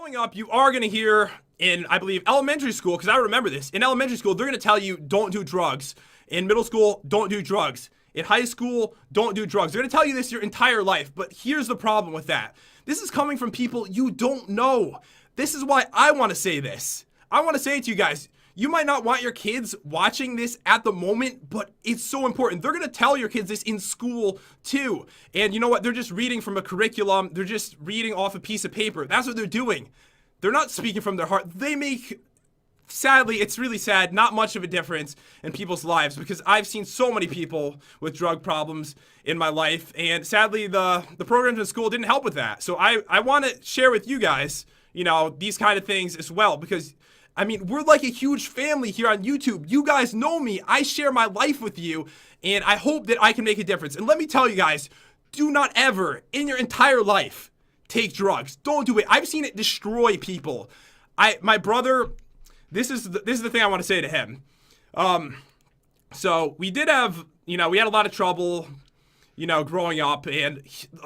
Growing up, you are going to hear in, I believe, elementary school, because I remember this. In elementary school, they're going to tell you, don't do drugs. In middle school, don't do drugs. In high school, don't do drugs. They're going to tell you this your entire life, but here's the problem with that. This is coming from people you don't know. This is why I want to say this. I want to say it to you guys. You might not want your kids watching this at the moment, but it's so important. They're going to tell your kids this in school too. And you know what? They're just reading from a curriculum. They're just reading off a piece of paper. That's what they're doing. They're not speaking from their heart. They make, sadly, it's really sad, not much of a difference in people's lives, because I've seen so many people with drug problems in my life. And sadly, the programs in school didn't help with that. So I want to share with you guys, you know, these kind of things as well, because I mean, we're like a huge family here on YouTube. You guys know me. I share my life with you, and I hope that I can make a difference. And let me tell you guys, do not ever in your entire life take drugs. Don't do it. I've seen it destroy people. My brother, this is the thing I want to say to him. So we did have, you know, we had a lot of trouble, you know, growing up, and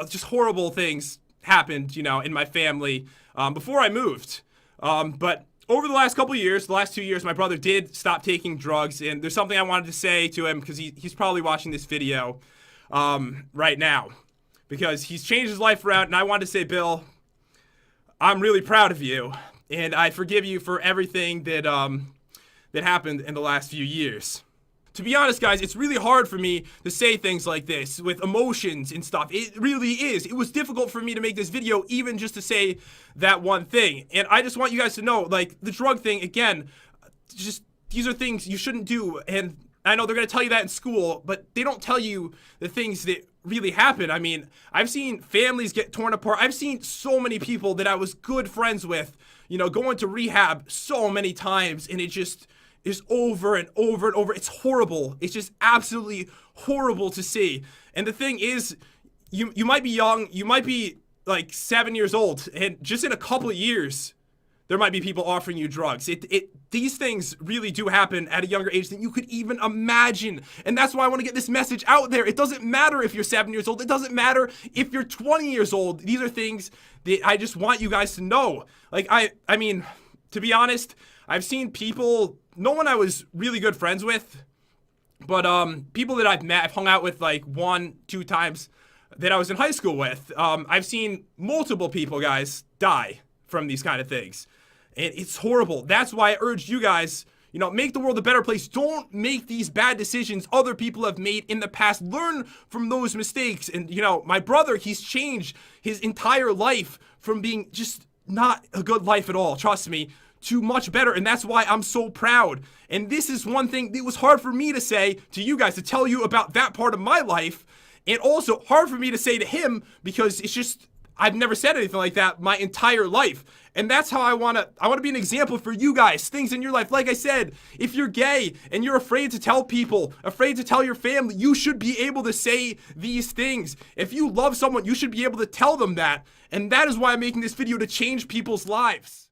just horrible things happened, you know, in my family before I moved. But over the last couple of years, the last 2 years, my brother did stop taking drugs, and there's something I wanted to say to him, because he's probably watching this video right now, because he's changed his life around, and I wanted to say, Bill, I'm really proud of you, and I forgive you for everything that that happened in the last few years. To be honest, guys, it's really hard for me to say things like this with emotions and stuff. It really is. It was difficult for me to make this video, even just to say that one thing. And I just want you guys to know, like, the drug thing, again, just these are things you shouldn't do. And I know they're going to tell you that in school, but they don't tell you the things that really happen. I mean, I've seen families get torn apart. I've seen so many people that I was good friends with, you know, going to rehab so many times, and it just is over and over and over. It's horrible. It's just absolutely horrible to see. And the thing is, you might be young, you might be like 7 years old, and just in a couple of years, there might be people offering you drugs. These things really do happen at a younger age than you could even imagine. And that's why I want to get this message out there. It doesn't matter if you're 7 years old. It doesn't matter if you're 20 years old. These are things that I just want you guys to know. Like, I mean, to be honest, I've seen people, no one I was really good friends with, but people that I've met, I've hung out with like 1-2 times that I was in high school with. I've seen multiple people, guys, die from these kind of things. And it's horrible. That's why I urge you guys, you know, make the world a better place. Don't make these bad decisions other people have made in the past. Learn from those mistakes. And, you know, my brother, he's changed his entire life from being just not a good life at all, trust me, to much better. And that's why I'm so proud. And this is one thing that was hard for me to say to you guys, to tell you about that part of my life. And also hard for me to say to him, because it's just, I've never said anything like that my entire life. And that's how I want to be an example for you guys, things in your life. Like I said, if you're gay and you're afraid to tell people, afraid to tell your family, you should be able to say these things. If you love someone, you should be able to tell them that. And that is why I'm making this video, to change people's lives.